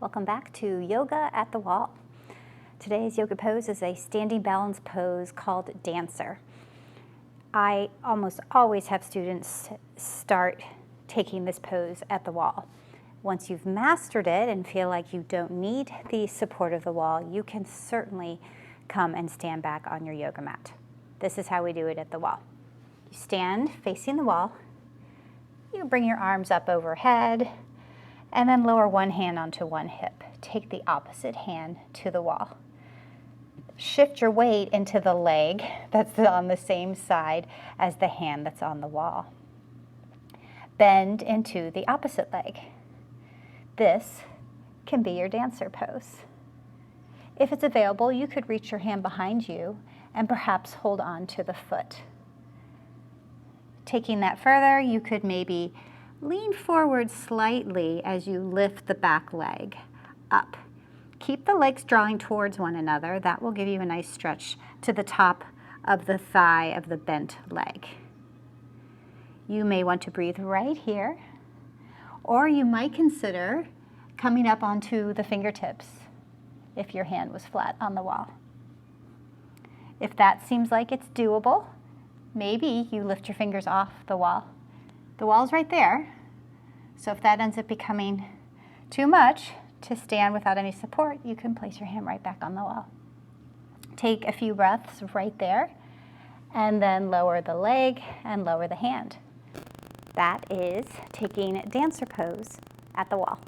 Welcome back to Yoga at the Wall. Today's yoga pose is a standing balance pose called Dancer. I almost always have students start taking this pose at the wall. Once you've mastered it and feel like you don't need the support of the wall, you can certainly come and stand back on your yoga mat. This is how we do it at the wall. You stand facing the wall. You bring your arms up overhead and then lower one hand onto one hip. Take the opposite hand to the wall. Shift your weight into the leg that's on the same side as the hand that's on the wall. Bend into the opposite leg. This can be your dancer pose. If it's available, you could reach your hand behind you and perhaps hold on to the foot. Taking that further, you could maybe lean forward slightly as you lift the back leg up. Keep the legs drawing towards one another. That will give you a nice stretch to the top of the thigh of the bent leg. You may want to breathe right here, or you might consider coming up onto the fingertips if your hand was flat on the wall. If that seems like it's doable, maybe you lift your fingers off the wall. The wall's right there, so if that ends up becoming too much to stand without any support, you can place your hand right back on the wall. Take a few breaths right there, and then lower the leg and lower the hand. That is taking dancer pose at the wall.